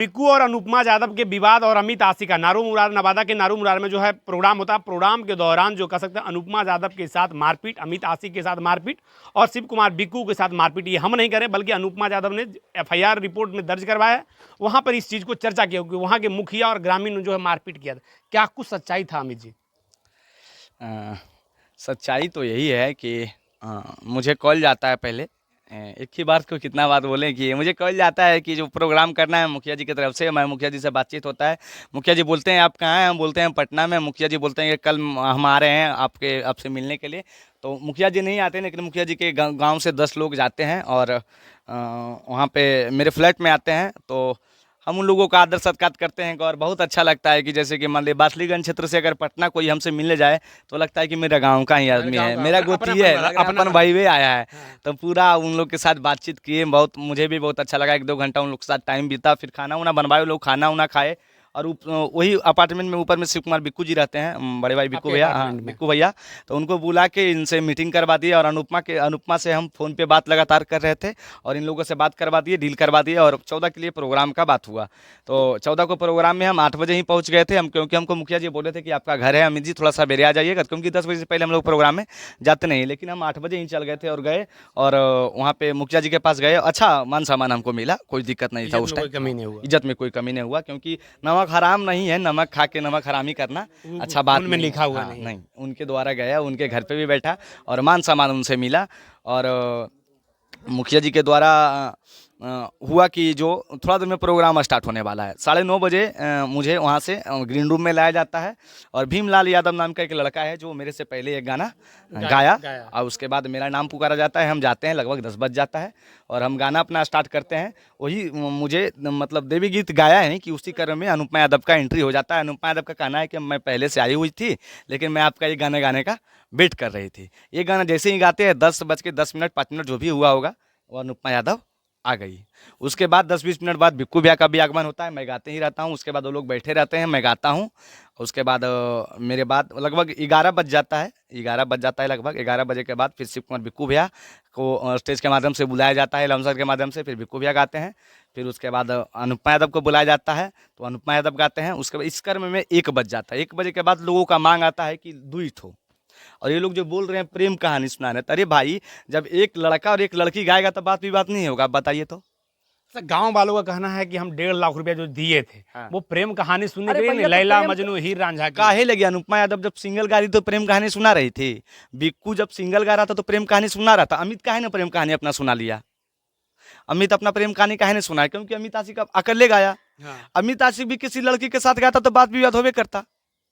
पिक्कू और अनुपमा यादव के विवाद और अमित आशी का नारू मुरार नवादा के नारू मुरार में जो है प्रोग्राम होता है। प्रोग्राम के दौरान जो कह सकते हैं अनुपमा यादव के साथ मारपीट, अमित आशी के साथ मारपीट और शिव कुमार बिक्कू के साथ मारपीट, ये हम नहीं करें बल्कि अनुपमा यादव ने एफआईआर रिपोर्ट में दर्ज करवाया है। वहां पर इस चीज़ को चर्चा की कि वहाँ के मुखिया और ग्रामीण ने जो है मारपीट किया था। क्या कुछ सच्चाई था अमित जी? सच्चाई तो यही है कि मुझे कॉल जाता है पहले, एक ही बात को कितना बात बोलें कि मुझे कॉल जाता है कि जो प्रोग्राम करना है मुखिया जी की तरफ से। मैं मुखिया जी से बातचीत होता है, मुखिया जी बोलते हैं आप कहाँ हैं, हम बोलते हैं पटना में। मुखिया जी बोलते हैं कि कल हम आ रहे हैं आपसे मिलने के लिए। तो मुखिया जी नहीं आते, लेकिन मुखिया जी के गाँव से 10 लोग जाते हैं और वहाँ पे मेरे फ्लैट में आते हैं। तो हम उन लोगों का आदर सत्कार करते हैं और बहुत अच्छा लगता है कि जैसे कि मान लीजिए बासलीगंज क्षेत्र से अगर पटना कोई हमसे मिलने जाए तो लगता है कि मेरा गांव का ही आदमी है, मेरा गोती है, अपन भाई भी आया है। तो पूरा उन लोग के साथ बातचीत किए, बहुत मुझे भी बहुत अच्छा लगा। 1-2 घंटा उन लोग के साथ टाइम बीता, फिर खाना उना बनवाए, लोग खाना उना खाए। और वही अपार्टमेंट में ऊपर में शिव कुमार बिक्कू जी रहते हैं, बड़े भाई बिक्कू भैया, हाँ बिक्कू भैया। तो उनको बुला के इनसे मीटिंग करवा दी और अनुपमा से हम फ़ोन पे बात लगातार कर रहे थे और इन लोगों से बात करवा दिए, डील करवा दिए और 14 के लिए प्रोग्राम का बात हुआ। तो 14 को प्रोग्राम में हम 8 बजे ही पहुंच गए थे हम, क्योंकि हमको मुखिया जी बोले थे कि आपका घर है अमित जी, थोड़ा सा सवेरे आ जाइएगा, क्योंकि 10 बजे से पहले हम लोग प्रोग्राम में जाते नहीं। लेकिन हम 8 बजे ही चल गए थे और गए और वहाँ पे मुखिया जी के पास गए। अच्छा मान सम्मान हमको मिला, कोई दिक्कत नहीं था उस टाइम, इज्जत में कोई कमी नहीं हुआ, क्योंकि नमक हराम नहीं है, नमक खा के नमक हरामी करना अच्छा बात में लिखा हुआ नहीं। उनके द्वारा गया, उनके घर पे भी बैठा और मान सम्मान उनसे मिला। और मुखिया जी के द्वारा हुआ कि जो थोड़ा देर में प्रोग्राम स्टार्ट होने वाला है। 9:30 बजे मुझे वहाँ से ग्रीन रूम में लाया जाता है और भीमलाल यादव नाम का एक लड़का है जो मेरे से पहले एक गाना गाया और उसके बाद मेरा नाम पुकारा जाता है। हम जाते हैं, लगभग 10 बज जाता है और हम गाना अपना स्टार्ट करते हैं। वही मुझे मतलब देवी गीत गाया है कि उसी क्रम में अनुपमा यादव का एंट्री हो जाता है। अनुपमा यादव का कहना है कि मैं पहले से आई हुई थी, लेकिन मैं आपका ये गाना गाने का वेट कर रही थी। ये गाना जैसे ही गाते हैं 10:10 5 मिनट जो भी हुआ होगा, वो अनुपमा यादव आ गई। उसके बाद 10-20 मिनट बाद बिक्कू भैया का भी आगमन होता है। मैं गाते ही रहता हूँ, उसके बाद वो लोग बैठे रहते हैं, मैं गाता हूँ। उसके बाद मेरे बाद लगभग 11 बज जाता है, 11 बज जाता है लगभग। 11 बजे के बाद फिर शिव कुमार बिक्कू भैया को स्टेज के माध्यम से बुलाया जाता है, लाउंसर के माध्यम से। फिर बिक्कू भैया गाते हैं, फिर उसके बाद अनुपमा यादव को बुलाया जाता है, तो अनुपमा यादव गाते हैं। उसके बाद इस क्रम में 1 बज जाता है। 1 बजे के बाद लोगों का मांग आता है कि दुईट हो, और ये लोग जो बोल रहे हैं प्रेम कहानी सुना रहे हैं। अरे भाई, जब एक लड़का और एक लड़की गाएगा तो बात विवाद नहीं होगा, आप बताइए तो। गांव वालों का कहना है कि हम 1.5 लाख रुपया जो दिए थे वो प्रेम कहानी सुनने के लिए नहीं, लैला मजनू हीर रांझा काहे लगी। अनुपमा यादव जब सिंगल गा रही तो प्रेम कहानी सुना रही थी, बिक्कू जब सिंगल गा रहा था तो प्रेम कहानी सुना रहा था। अमित काहे ना प्रेम कहानी अपना सुना लिया? अमित अपना प्रेम कहानी काहे ने सुना है? क्योंकि अमित आशिक अकेले गाया। अमित आशिक भी किसी लड़की के साथ गाता तो बात विवाद होवे करता,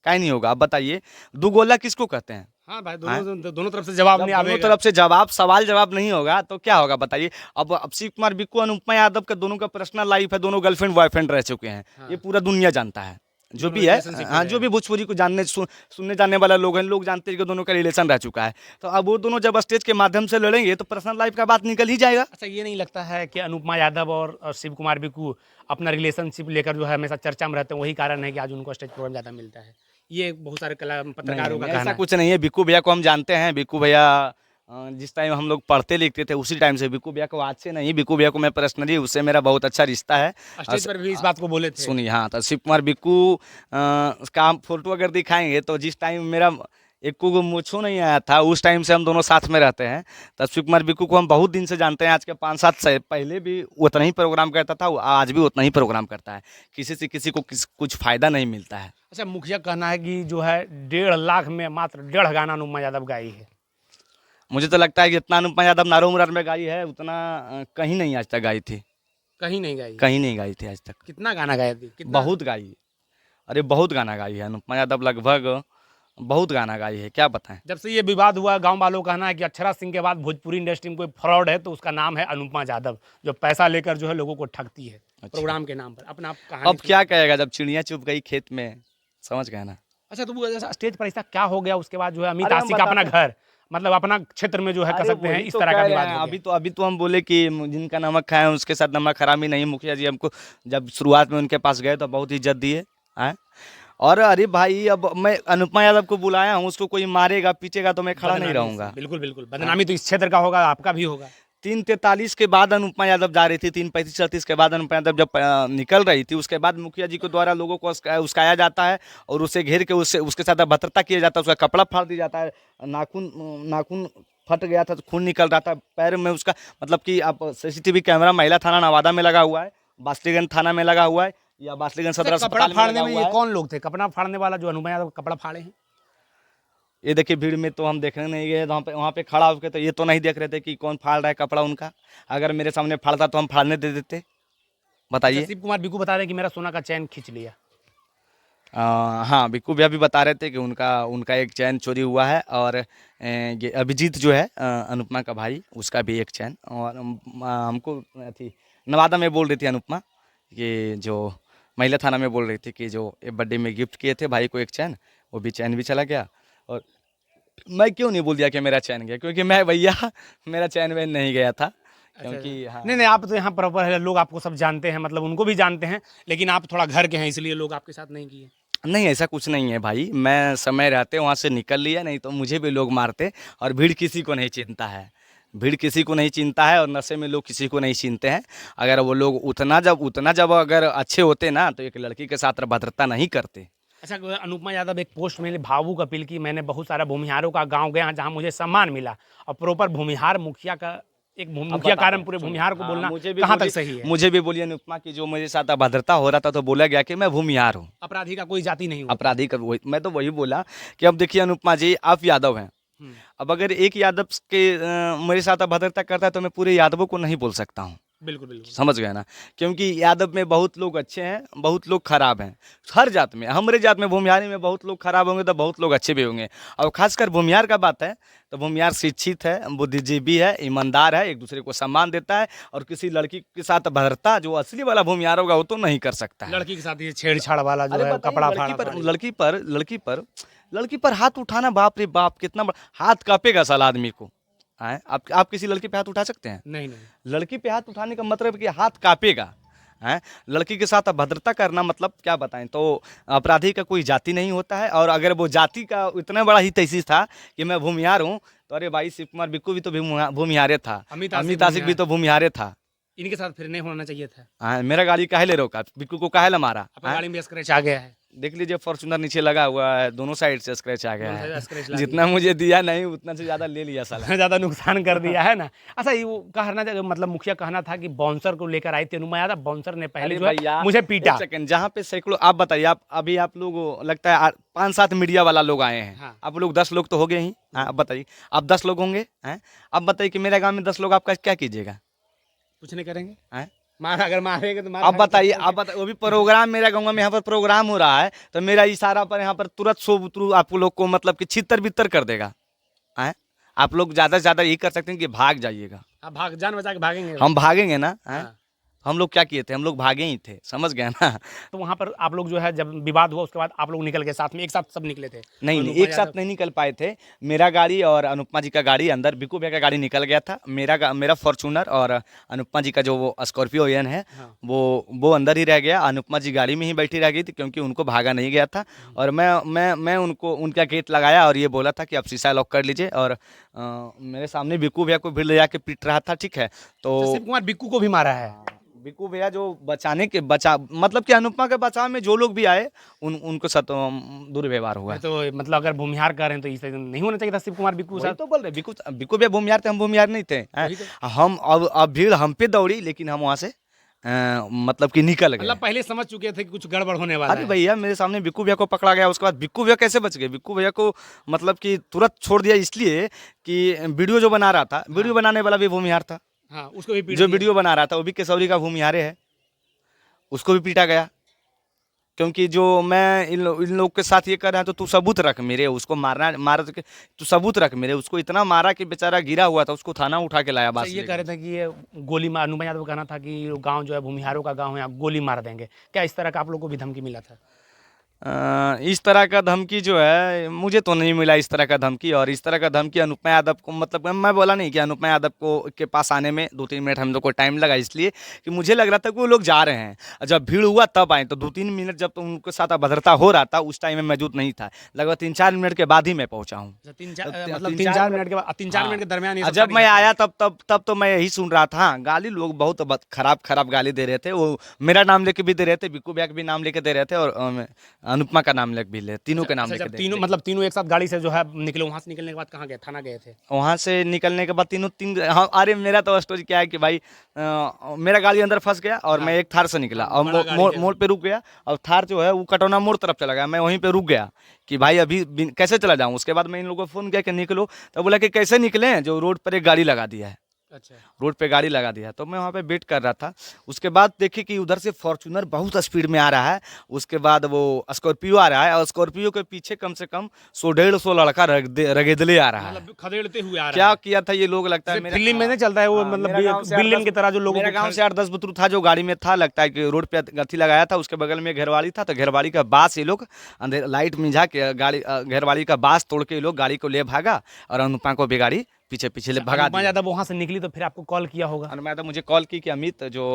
काहे नहीं होगा? आप बताइए, दो गोला किसको कहते हैं? हाँ भाई, दोनों तरफ से जवाब नहीं आवेगा। दोनों तरफ से जवाब, सवाल जवाब नहीं होगा तो क्या होगा बताइए। अब शिव कुमार बिक्कू अनुपमा यादव का दोनों का पर्सनल लाइफ है, दोनों गर्लफ्रेंड बॉयफ्रेंड रह चुके हैं। ये पूरा दुनिया जानता है, जो भी है, हाँ, जो भी भोजपुरी को सुनने जाने वाला लोग हैं, लोग जानते हैं कि दोनों का रिलेशन रह चुका है। तो अब वो दोनों जब स्टेज के माध्यम से लड़ेंगे तो पर्सनल लाइफ का बात निकल ही जाएगा। अच्छा, ये नहीं लगता है कि अनुपमा यादव और शिव कुमार बिक्कू अपना रिलेशनशिप लेकर जो है हमेशा चर्चा में रहते हैं, वही कारण है कि आज उनको स्टेज प्रोग्राम ज़्यादा मिलता है? ये बहुत सारे पत्रकारों का कहना है। ऐसा कुछ नहीं है। बिक्कू भैया को हम जानते हैं। बिक्कू भैया जिस टाइम हम लोग पढ़ते लिखते थे उसी टाइम से, बिक्कू भैया को आज से नहीं, बिक्कू भैया को मैं पर्सनली, उससे मेरा बहुत अच्छा रिश्ता है। स्टेज पर भी इस बात को बोले थे। सुनिए, हाँ, तो शिव कुमार बिक्कू का हम फोटो अगर दिखाएंगे तो जिस टाइम मेरा एक को मुझको नहीं आया था उस टाइम से हम दोनों साथ में रहते हैं। तो शिव कुमार बिक्कू को हम बहुत दिन से जानते हैं। आज के 5-7 से पहले भी उतना ही प्रोग्राम करता था, आज भी उतना ही प्रोग्राम करता है। किसी से किसी को कुछ फायदा नहीं मिलता है। अच्छा, मुखिया कहना है कि जो है 1.5 लाख में मात्र 1.5 गाना अनुपमा यादव गाई है। मुझे तो लगता है कि जितना अनुपमा यादव नारो मुरार में गाई है उतना कहीं नहीं आज तक गाई थी। कहीं नहीं गाई? कहीं नहीं गाई थी आज तक। कितना गाना गाई थी? बहुत गाई, अरे बहुत गाना गाई है अनुपमा यादव, लगभग बहुत गाना गाई है, क्या बताएं। जब से ये विवाद हुआ, गांव वालों का कहना है कि अक्षरा सिंह के बाद भोजपुरी इंडस्ट्री में कोई फ्रॉड है तो उसका नाम है अनुपमा यादव, जो पैसा लेकर जो है लोगों को ठगती है। अच्छा। प्रोग्राम के नाम पर अपना कहानी। अब क्या कहेगा जब चिड़िया चुप गई खेत में, समझ गए ना। अच्छा, तो वो स्टेज पर ऐसा क्या हो गया उसके बाद जो है अमित आशिक का अपना घर, मतलब अपना क्षेत्र में जो है कह सकते हैं इस तरह का विवाद हो गया। अभी तो हम बोले कि जिनका नमक खाए उसके साथ नमक हरामी नहीं। मुखिया जी हमको जब शुरुआत में उनके पास गए तो बहुत इज्जत दिए हैं। और अरे भाई, अब मैं अनुपमा यादव को बुलाया हूँ, उसको कोई मारेगा पीटेगा तो मैं खड़ा नहीं रहूंगा। बिल्कुल बिल्कुल, बदनामी तो इस क्षेत्र का होगा, आपका भी होगा। 3:43 के बाद अनुपमा यादव जा रही थी, 3:35-36 के बाद अनुपमा यादव जब निकल रही थी, उसके बाद मुखिया जी के द्वारा लोगों को उस्काया जाता है और उसे घेर के उसके साथ भद्रता किया जाता है, उसका कपड़ा फाड़ दिया जाता है, नाखून फट गया था, खून निकल रहा था पैर में उसका। मतलब कि आप CCTV कैमरा महिला थाना नवादा में लगा हुआ है, बासलीगंज थाना में लगा हुआ है, या बासलीगंज सदर कपड़ा अस्पताल में फाड़ने लगा में हुआ ये है। कौन लोग थे? कपड़ा फाड़ने वाला जो अनुपमा यादव कपड़ा फाड़े हैं? ये देखिए भीड़ में तो हम देखने नहीं गए, वहाँ पे खड़ा होकर तो ये तो नहीं देख रहे थे कि कौन फाड़ रहा है कपड़ा उनका। अगर मेरे सामने फाड़ता तो हम फाड़ने दे देते। बताइए। शिव कुमार बिक्कू बता रहे हैं कि मेरा सोना का चैन खींच लिया। हाँ, बिक्कू भैया भी बता रहे थे कि उनका एक चैन चोरी हुआ है, और ये अभिजीत जो है अनुपमा का भाई, उसका भी एक चैन। और हमको थी नवादा में बोल रही थी अनुपमा, कि जो महिला थाना में बोल रही थी कि जो ये बर्थडे में गिफ्ट किए थे भाई को एक चैन, वो भी चैन भी चला गया। और मैं क्यों नहीं बोल दिया कि मेरा चैन गया, क्योंकि मैं भैया मेरा चैन वैन नहीं गया था, क्योंकि हाँ। नहीं आप तो यहाँ प्रॉपर है, लोग आपको सब जानते हैं, मतलब उनको भी जानते हैं, लेकिन आप थोड़ा घर के हैं इसलिए लोग आपके साथ नहीं किए। नहीं, ऐसा कुछ नहीं है भाई, मैं समय रहते वहाँ से निकल लिया, नहीं तो मुझे भी लोग मारते। और भीड़ किसी को नहीं चिंता है, भीड़ किसी को नहीं चिंता है, और नशे में लोग किसी को नहीं चिंते हैं। अगर वो लोग उतना जब अगर अच्छे होते ना, तो एक लड़की के साथ भद्रता नहीं करते। अच्छा, अनुपमा यादव एक पोस्ट में भावुक अपील की, मैंने बहुत सारा भूमिहारों का गांव गया जहां मुझे सम्मान मिला, और प्रॉपर भूमिहार मुखिया का एक मुखिया कारण पूरे भूमिहार को बोलना कहाँ तक सही है? मुझे भी बोलिए अनुपमा की जो मेरे साथ अभद्रता हो रहा था, तो बोला गया कि मैं भूमिहार हूँ। अपराधी का कोई जाति नहीं होता। अपराधी का मैं तो वही बोला कि अब देखिए अनुपमा जी, आप यादव हैं, अब अगर एक यादव के मेरे साथ अभद्रता करता है, तो मैं पूरे यादवों को नहीं बोल सकता हूँ। बिल्कुल बिल्कुल, समझ गए ना, क्योंकि यादव में बहुत लोग अच्छे हैं, बहुत लोग खराब हैं। हर जात में, हमारे जात में भूमिहारी में बहुत लोग खराब होंगे तो बहुत लोग अच्छे भी होंगे। और खासकर भूमिहार का बात है तो भूमिहार शिक्षित है, बुद्धिजीवी है, ईमानदार है, एक दूसरे को सम्मान देता है, और किसी लड़की के साथ भद्रता जो असली वाला भूमिहार होगा वो तो नहीं कर सकता है। लड़की के साथ ये छेड़छाड़ वाला जो अरे है, बताइए, कपड़ा लड़की पर हाथ उठाना, बाप रे बाप, कितना हाथ कांपेगा साला आदमी को। हैं? आप किसी लड़की पे हाथ उठा सकते हैं? नहीं। लड़की पे हाथ उठाने का मतलब है कि हाथ कांपेगा। हैं? लड़की के साथ अभद्रता करना मतलब क्या बताएं। तो अपराधी का कोई जाति नहीं होता है, और अगर वो जाति का इतना बड़ा ही तैसीस था कि मैं भूमिहार हूँ, तो अरे भाई शिव कुमार बिक्कू भी तो भूमिहारे था, अमित आशिक भी तो भूमिहारे था। इनके साथ फिर नहीं होना चाहिए था। हाँ, मेरा गाड़ी काहे ले रोका, बिक्कू को काहे ला मारा? अपनी गाड़ी में स्क्रैच आ गया है, देख लीजिए, फॉर्च्यूनर नीचे लगा हुआ है, दोनों साइड से स्क्रैच आ गया है। स्क्रैच लगा जितना मुझे दिया नहीं, उतना से ज्यादा ले लिया साला। ज्यादा नुकसान कर दिया है ना। अच्छा, ये वो कहना मतलब मुखिया कहना था कि बाउंसर को लेकर आई थी अनुपमा यादव, बाउंसर ने पहले जो है मुझे पीटा। सेकंड, जहाँ पे सैकड़ों, आप बताइए, आप लोग लगता है 5-7 मीडिया वाला लोग आए हैं। हाँ। आप लोग 10 लोग तो हो गए ही। हाँ, अब बताइए, आप 10 लोग होंगे। अब बताइए कि मेरे गाँव में 10 लोग, आपका क्या कीजिएगा? कुछ नहीं करेंगे। अगर मारेंगे तो अब बताइए, वो भी प्रोग्राम, मेरा गाँव में यहाँ पर प्रोग्राम हो रहा है, तो मेरा इशारा पर यहाँ पर तुरंत शोभुतरू आप लोग को मतलब कि छितर बितर कर देगा। आप लोग ज्यादा से ज्यादा यही कर सकते हैं कि भाग जाइएगा। भाग, जान बचा के भागेंगे। हम भागेंगे ना। हम लोग क्या किए थे, हम लोग भागे ही थे, समझ गए ना। तो वहाँ पर आप लोग जो है, जब विवाद हुआ उसके बाद आप लोग निकल गए साथ में, एक साथ सब निकले थे? नहीं, एक साथ नहीं निकल पाए थे। मेरा गाड़ी और अनुपमा जी का गाड़ी अंदर, बिक्कू भैया का गाड़ी निकल गया था, मेरा फॉर्च्यूनर और अनुपमा जी का जो वो स्कॉर्पियो एन है, वो अंदर ही रह गया। अनुपमा जी गाड़ी में ही बैठी रह गई थी, क्योंकि उनको भागा नहीं गया था। और मैं उनको उनका गेट लगाया और ये बोला था कि आप शीशा लॉक कर लीजिए, और मेरे सामने बिक्कू भैया को भीड़ ले जाके पीट रहा था। ठीक है, तो शिव कुमार बिक्कू को भी मारा है। बिक्कू भैया जो मतलब कि अनुपमा के बचाव में जो लोग भी आए, उनको साथ दुर्व्यवहार हुआ। तो मतलब अगर भूमिहार कर रहे हैं तो इसे नहीं होना चाहिए था शिव कुमार बिक्कू साथ। तो बोल रहे, बिक्कू भैया भूमिहार थे, हम भूमिहार नहीं थे। हम अब भीड़ हम पे दौड़ी, लेकिन हम वहाँ से मतलब कि निकल गए। मतलब पहले समझ चुके थे कि कुछ गड़बड़ होने वाला है। अरे भैया, मेरे सामने बिक्कू भैया को पकड़ा गया, उसके बाद बिक्कू भैया कैसे बच गए? बिक्कू भैया को मतलब कि तुरंत छोड़ दिया, इसलिए कि वीडियो जो बना रहा था, वीडियो बनाने वाला भी भूमिहार था। हाँ, उसको भी जो वीडियो बना रहा था वो भी केसौरी का भूमिहारे है, उसको भी पीटा गया। क्योंकि जो मैं इन लोग के साथ ये कर रहा है, तो तू सबूत रख मेरे, उसको मारा तू सबूत रख मेरे। उसको इतना मारा कि बेचारा गिरा हुआ था, उसको थाना उठा के लाया। बात ये कह रहे थे कि ये गोली मार, अनुपमा यादव कहना था कि गांव जो है भूमिहारों का गांव है, आप गोली मार देंगे। क्या इस तरह का आप लोग को भी धमकी मिला था? इस तरह का धमकी जो है मुझे तो नहीं मिला, इस तरह का धमकी। और इस तरह का धमकी अनुपमा यादव को, मतलब मैं बोला नहीं कि अनुपमा यादव को के पास आने में 2-3 मिनट हम लोग को टाइम लगा, इसलिए कि मुझे लग रहा था कि वो लोग जा रहे हैं। और जब भीड़ हुआ तब आए, तो 2-3 मिनट जब तो उनके साथ अभद्रता हो रहा था उस टाइम में मौजूद नहीं था। लगभग 3-4 मिनट के बाद ही मैं पहुंचा हूँ। मतलब 3-4 मिनट के बाद 3-4 मिनट के दरमियान ये सब जब सारी मैं घटनाएं- आया तब तो मैं यही सुन रहा था। हाँ, गाली लोग बहुत खराब खराब गाली दे रहे थे। वो मेरा नाम लेके भी दे रहे थे, बिक्कू भैया का भी नाम लेके दे रहे थे, और अनुपमा का नाम लेके भी ले, तीनों के नाम अच्छा, लेके जब दे तीनों दे- मतलब तीनों एक साथ गाड़ी से जो है निकले, वहां से निकलने के बाद कहाँ गए, थाना गए थे? वहां से निकलने के बाद तीनों तीन, हाँ, अरे मेरा तो स्टोरी क्या है कि भाई मेरा गाड़ी अंदर फंस गया और मैं एक थार से निकला और बड़ा गाड़ी है। मोड़ पे रुक गया। और थार जो है वो कटौना मोड़ तरफ चला गया, मैं वहीं पे रुक गया कि भाई अभी कैसे चला जाऊं। उसके बाद मैं इन लोगों को फ़ोन किया कि निकलो, तो बोला कि कैसे निकले, जो रोड पर एक गाड़ी लगा दिया है, अच्छा, रोड पे गाड़ी लगा दिया। तो मैं वहाँ पे वेट कर रहा था। उसके बाद देखिए कि उधर से फॉर्च्यूनर बहुत स्पीड में आ रहा है, उसके बाद वो स्कॉर्पियो आ रहा है, और स्कॉर्पियो के पीछे कम से कम 100-150 लड़का रगेदले आ रहा है। मतलब खदेड़ते हुए आ रहा क्या है। किया था ये लोग, लगता है जैसे फिल्म में नहीं चलता है वो, हाँ, मतलब मेरा गाँव से विलेन 8-10 की तरह जो लोगों मेरा को गाँव से 8-10 बुतरू था जो गाड़ी में था, लगता है कि रोड पे गथी लगाया था, उसके बगल में घेरवाड़ी था, तो घेरवाड़ी का बास ये लोग अंधेर लाइट मिझा के गाड़ी घेरवाड़ी का बास तोड़ के ये लोग गाड़ी को ले भागा, और अनुपमा को भी गाड़ी पीछे पीछे ले भगा अनुपमा दिया। यादव वहां से निकली तो फिर आपको कॉल किया होगा? अनुपमा यादव मुझे कॉल की कि अमित जो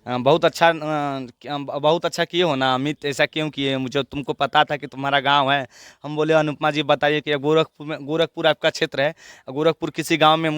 बहुत अच्छा किए हो ना अमित, ऐसा क्यों किए, मुझे तुमको पता था कि तुम्हारा गांव है। हम बोले अनुपमा जी बताइए कि गोरखपुर आपका क्षेत्र है, गोरखपुर किसी गांव में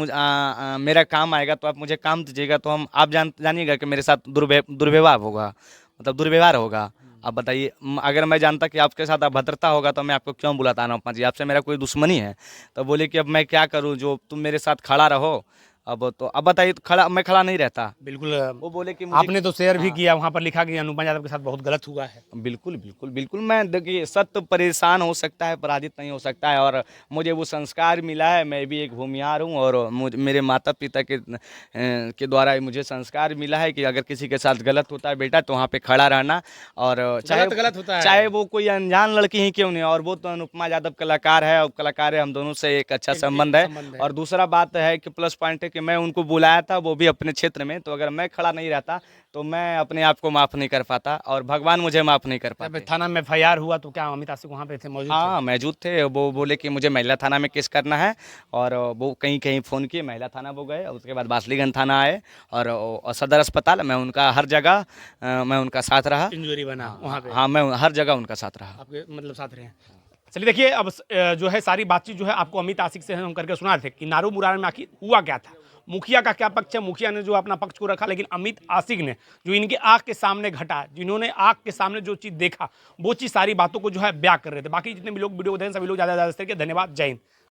मेरा काम आएगा तो आप मुझे काम दीजिएगा, तो हम आप जानिएगा कि मेरे साथ दुर्व्यवहार होगा, मतलब दुर्व्यवहार होगा। आप बताइए, अगर मैं जानता कि आपके साथ अभद्रता होगा तो मैं आपको क्यों बुलाता अनुपमा जी, आपसे मेरा कोई दुश्मनी है? तो बोले कि अब मैं क्या करूं, जो तुम मेरे साथ खड़ा रहो। अब बताइए, तो मैं खड़ा नहीं रहता। बिल्कुल। वो बोले कि मुझे आपने तो शेयर भी हाँ। किया, वहां पर लिखा कि अनुपमा यादव के साथ बहुत गलत हुआ है। बिल्कुल बिल्कुल बिल्कुल, मैं देखिए सत्य परेशान हो सकता है, पराजित नहीं हो सकता है। और मुझे वो संस्कार मिला है, मैं भी एक भूमिहार हूँ, और मेरे माता पिता के द्वारा मुझे संस्कार मिला है कि अगर किसी के साथ गलत होता है बेटा तो वहाँ पे खड़ा रहना। और गलत होता है। चाहे वो कोई अनजान लड़की ही क्यों नहीं, और वो तो अनुपमा यादव कलाकार है, और कलाकार है, हम दोनों से एक अच्छा संबंध है। और दूसरा बात है कि प्लस पॉइंट है कि मैं उनको बुलाया था, वो भी अपने क्षेत्र में, तो अगर मैं खड़ा नहीं रहता तो मैं अपने आप को माफ़ नहीं कर पाता, और भगवान मुझे माफ़ नहीं कर पाते। थाना में FIR हुआ तो क्या अमित आशिक वहाँ पे थे, मौजूद थे? हाँ, मौजूद थे। वो बोले कि मुझे महिला थाना में केस करना है, और वो कहीं कहीं फ़ोन किए, महिला थाना वो गए, उसके बाद बासलीगंज थाना आए, और सदर अस्पताल। मैं उनका हर जगह मैं उनका साथ रहा। इंजरी बना वहाँ पे? हाँ, मैं हर जगह उनका साथ रहा। आपके मतलब साथ रहे हैं। चलिए देखिए, अब जो है सारी बातचीत जो है आपको अमित आशिक से हम करके सुना थे कि नारू मुरार में आखिर हुआ क्या था, मुखिया का क्या पक्ष है, मुखिया ने जो अपना पक्ष को रखा, लेकिन अमित आशिक ने जो इनके आँख के सामने घटा, जिन्होंने आँख के सामने जो चीज़ देखा, वो चीज़ सारी बातों को जो है बयां कर रहे थे। बाकी जितने भी लोग वीडियो को देखें सभी लोग ज़्यादा से ज़्यादा धन्यवाद। जय हिंद।